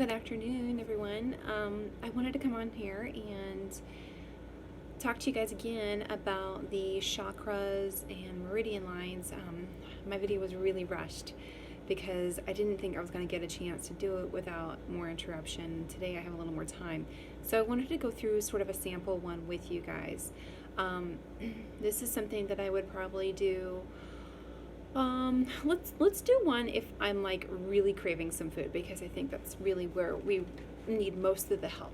Good afternoon, everyone. I wanted to come on here and talk to you guys again about the chakras and meridian lines. My video was really rushed because I didn't think I was going to get a chance to do it without more interruption. Today I have a little more time. So I wanted to go through sort of a sample one with you guys. This is something that I would probably do. Let's do one if I'm like really craving some food, because I think that's really where we need most of the help.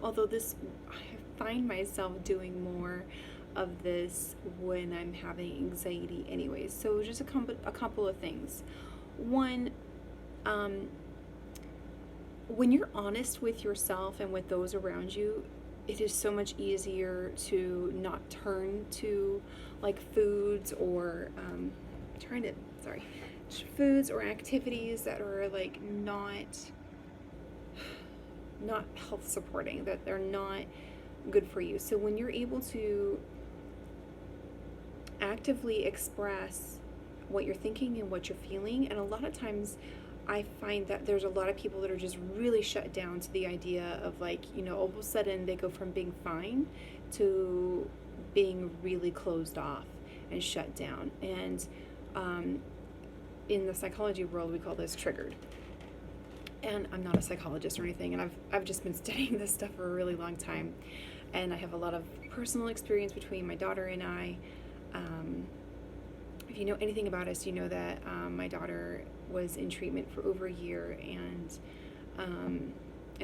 Although I find myself doing more of this when I'm having anxiety anyways. So just a couple of things. One, when you're honest with yourself and with those around you, it is so much easier to not turn to like foods or foods or activities that are like not health supporting, that they're not good for you. So when you're able to actively express what you're thinking and what you're feeling, and a lot of times I find that there's a lot of people that are just really shut down to the idea of like, all of a sudden they go from being fine to being really closed off and shut down. And in the psychology world, we call this triggered. And I'm not a psychologist or anything, and I've just been studying this stuff for a really long time. And I have a lot of personal experience between my daughter and I. If you know anything about us, you know that my daughter was in treatment for over a year, and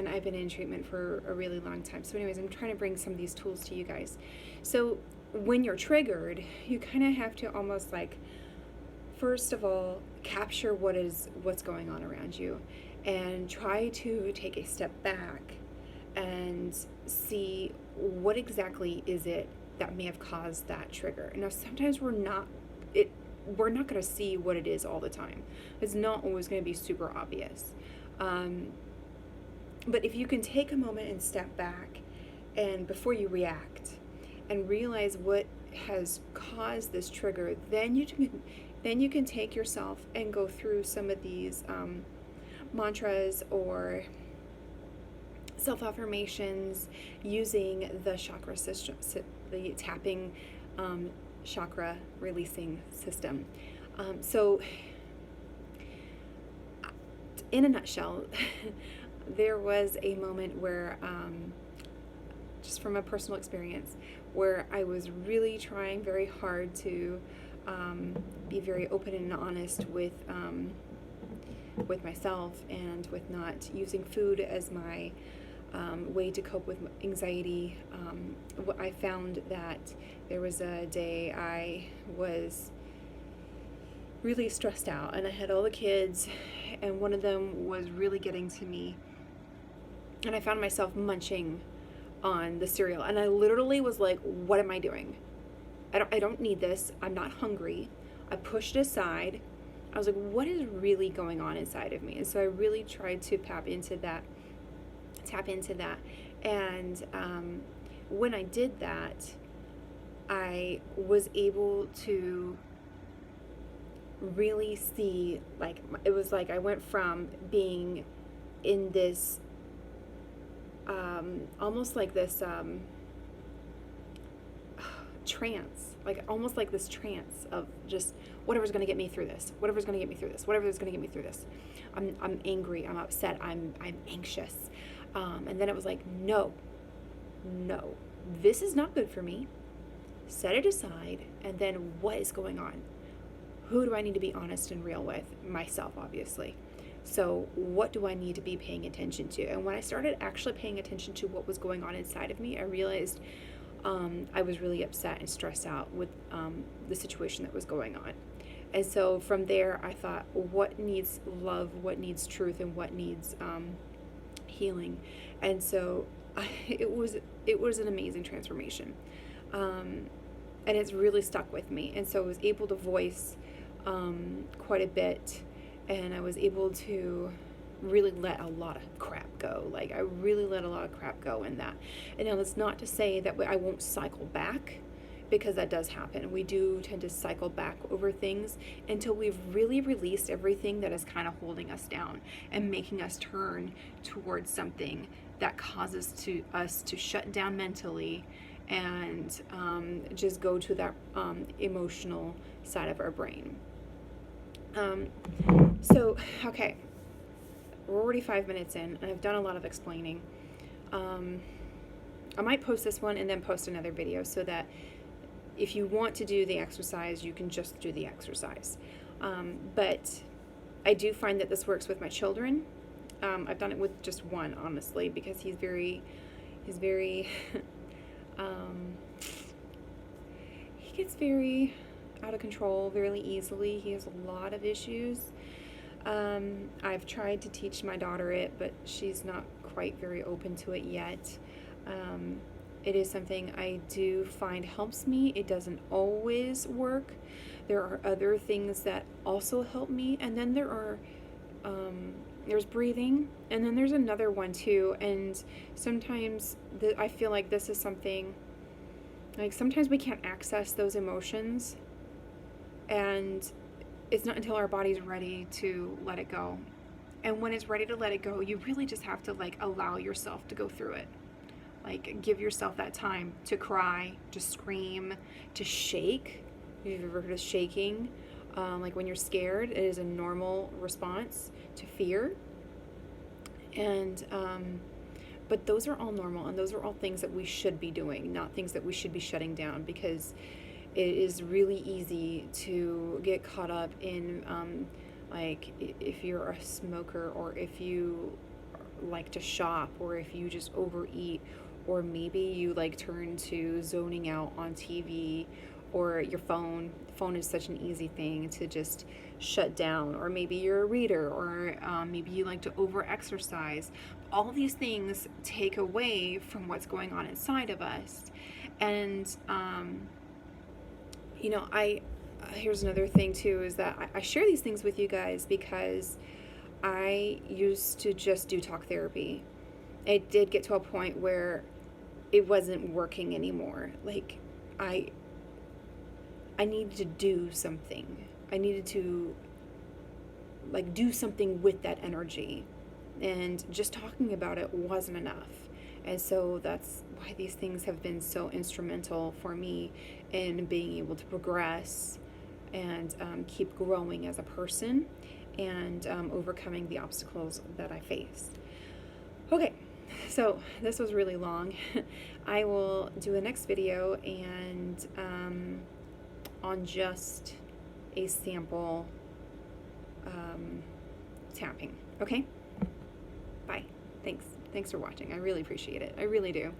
I've been in treatment for a really long time. So anyways, I'm trying to bring some of these tools to you guys. So when you're triggered, you kind of have to almost like, first of all, capture what's going on around you, and try to take a step back and see what exactly is it that may have caused that trigger. Now, sometimes we're not going to see what it is all the time. It's not always going to be super obvious. But if you can take a moment and step back, and before you react, and realize what has caused this trigger, then you can take yourself and go through some of these mantras or self-affirmations using the chakra system, the tapping chakra releasing system. So in a nutshell, there was a moment where, just from a personal experience, where I was really trying very hard to be very open and honest with myself, and with not using food as my way to cope with anxiety. I found that there was a day I was really stressed out, and I had all the kids, and one of them was really getting to me, and I found myself munching on the cereal, and I literally was like, what am I doing? I don't need this. I'm not hungry. I pushed it aside. I was like, what is really going on inside of me? And so I really tried to tap into that. And when I did that, I was able to really see, like, it was like I went from being in this almost like this trance, like almost like this trance of just whatever's going to get me through this, whatever's going to get me through this, whatever's going to get me through this. I'm angry, I'm upset, I'm anxious. And then it was like, no, this is not good for me. Set it aside. And then what is going on? Who do I need to be honest and real with? Myself, obviously. So what do I need to be paying attention to? And when I started actually paying attention to what was going on inside of me, I realized I was really upset and stressed out with the situation that was going on. And so from there, I thought, what needs love, what needs truth, and what needs healing? And so it was an amazing transformation, and it's really stuck with me. And so I was able to voice quite a bit, and I was able to really let a lot of crap go. Like, I really let a lot of crap go in that. And now that's not to say that I won't cycle back because that does happen. We do tend to cycle back over things until we've really released everything that is kind of holding us down and making us turn towards something that causes us to shut down mentally and just go to that emotional side of our brain. Okay, we're already 5 minutes in, and I've done a lot of explaining. I might post this one and then post another video so that if you want to do the exercise, you can just do the exercise. But I do find that this works with my children. I've done it with just one, honestly, because he's very, he gets very out of control very easily. He has a lot of issues. I've tried to teach my daughter it, but she's not quite very open to it yet. It is something I do find helps me. It doesn't always work. There are other things that also help me, and then there's breathing, and then there's another one too. And sometimes I feel like this is something, like sometimes we can't access those emotions, and it's not until our body's ready to let it go. And when it's ready to let it go, you really just have to like allow yourself to go through it. Like, give yourself that time to cry, to scream, to shake. If you've ever heard of shaking, like when you're scared, it is a normal response to fear. And but those are all normal, and those are all things that we should be doing, not things that we should be shutting down, because it is really easy to get caught up in like if you're a smoker, or if you like to shop, or if you just overeat, or maybe you like turn to zoning out on TV or your phone. Phone is such an easy thing to just shut down. Or maybe you're a reader, or maybe you like to over-exercise. All these things take away from what's going on inside of us. And, here's another thing too, is that I share these things with you guys because I used to just do talk therapy. It did get to a point where it wasn't working anymore. Like, I needed to do something. I needed to like do something with that energy, and just talking about it wasn't enough. And so that's why these things have been so instrumental for me in being able to progress and keep growing as a person, and overcoming the obstacles that I face. Okay, so this was really long. I will do a next video and on just a sample tapping. Okay? Bye. Thanks for watching. I really appreciate it. I really do.